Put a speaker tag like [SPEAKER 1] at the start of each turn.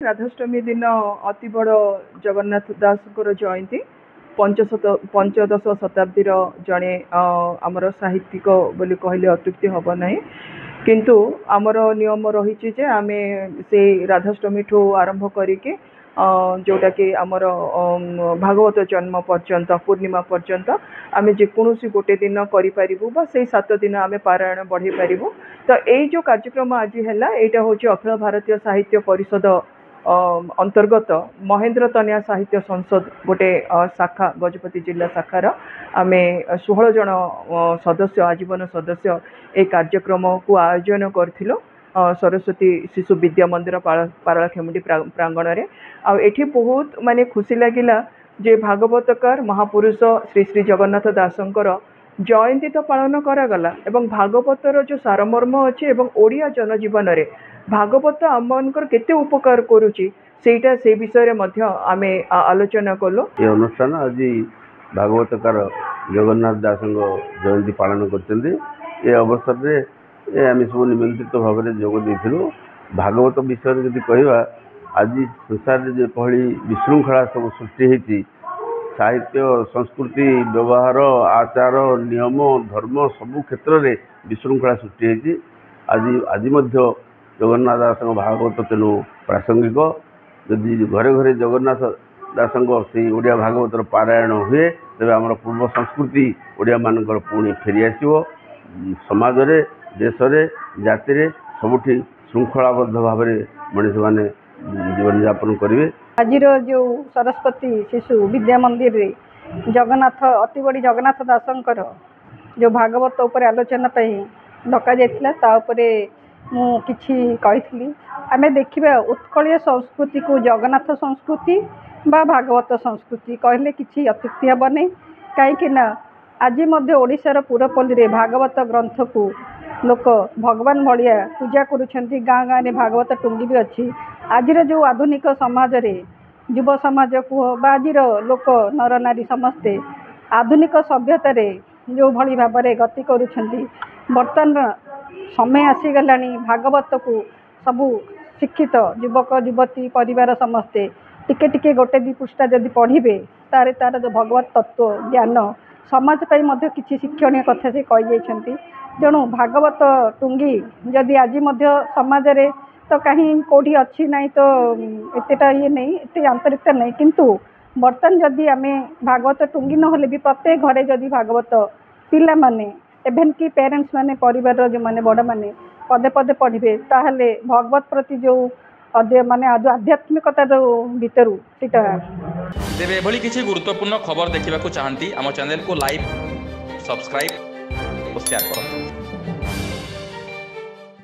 [SPEAKER 1] राधाष्टमी दिन अति बड़ जगन्नाथ दासଙ୍କର जयंती पंचदश शताब्दीर जड़े आमर साहित्यिक बोली कहले अत्युक्ति हम ना किंतु आमर नियम रही जे आमे से राधाष्टमी ठू आरंभ करके जोटा कि आमर भागवत जन्म पर्यंत पूर्णिमा पर्यंत आमे जेकोसी गोटे दिन करूँ बा से 7 दिन आमे पारायण बढ़े पारू। तो यही जो कार्यक्रम आज है यहाँ हूँ अखिल भारतीय साहित्य परिषद अंतर्गत महेंद्र तनिया साहित्य संसद गोटे शाखा गजपति जिला शाखार आमे 16 जन सदस्य आजीवन सदस्य ए कार्यक्रम को आयोजन करथिलो सरस्वती शिशु विद्या मंदिर पारलाखेमुंडी प्रांगण में आठी बहुत माने खुशी लगिला जे भागवतकार महापुरुष श्री श्री जगन्नाथ दासंकर जयंती तो पालन करागला एवं भागवतर जो सारमर्म अच्छे एवं ओडिया जनजीवन में भागवत आमनकर केते उपकार करुची सेटा से विषय में आमे आलोचना कलो।
[SPEAKER 2] ये अनुष्ठान आज भागवतकार जगन्नाथ दासंग जयंती पालन करते ये अवसर में आम सब निमंत्रित भाव में जोग देथिलु। भागवत विषय जदि कहवा आज संसार जो पहली विशृंखला सब सृष्टि होती साहित्य संस्कृति व्यवहार आचार नियम धर्म सबु क्षेत्र में विशृंखला सृष्टि होती आज जगन्नाथ दास भागवत तेणु प्रासंगिक जदि घरे घरे जगन्नाथ दास से ओडिया भागवतर पारायण हुए तेज आम पूर्व संस्कृति ओडिया मानकर पुणी फेरी आसो समाज रे देश रे जाति रे सबुठी श्रृंखलाबद्ध भाव में मनीष मैंने जीवन यापन करेंगे।
[SPEAKER 3] आज जो सरस्वती शिशु विद्या मंदिर रे जगन्नाथ अति बड़ी जगन्नाथ दासंकर जो भागवत उपर आलोचना डका जाता मु किछि कही आमे देखिबा उत्कलीय संस्कृति को जगन्नाथ संस्कृति बा भागवत संस्कृति कहले किछि अत्युक्ति हेब नहीं कहीं आज ओडिशार पुरपल्ली रे भागवत ग्रंथ को लोक भगवान भाया पूजा करुछंती गाँ गाँव में भागवत टुंगी भी अच्छी आज जो आधुनिक समाज रे युव समाज को आज लोक नर नारी समस्ते आधुनिक सभ्यता रे जो भली भाव में गति करुछंती बर्तमान समय आसीगला भागवत को सबू शिक्षित युवक युवती परिवार समस्ते टिके टिके गोटे दी पृष्ठा जदि पढ़े तार तार जो भगवत तत्व ज्ञान समाज पाई मध्य किसी शिक्षणीय कथा से कही तेणु भागवत टुंगी जदि आज समाज रे तो कहीं कौटी अच्छी नहीं तो एतेटा ये नहीं एत आंतरिकता नहीं किंतु बर्तमान जदि आम भागवत टुंगी ना भी प्रत्येक घरे जदि भागवत पिला माने एभेन की पेरेंट्स माने परिवार जो माने बड़ माने पदे पदे पढ़े ताहले भगवत प्रति जो माने आध्यात्मिकता जो भीतर सीटा
[SPEAKER 4] तेरे एभली किसी गुरुत्वपूर्ण खबर देखा चाहती आम चैनल को लाइक सब्सक्राइब और शेयर करो।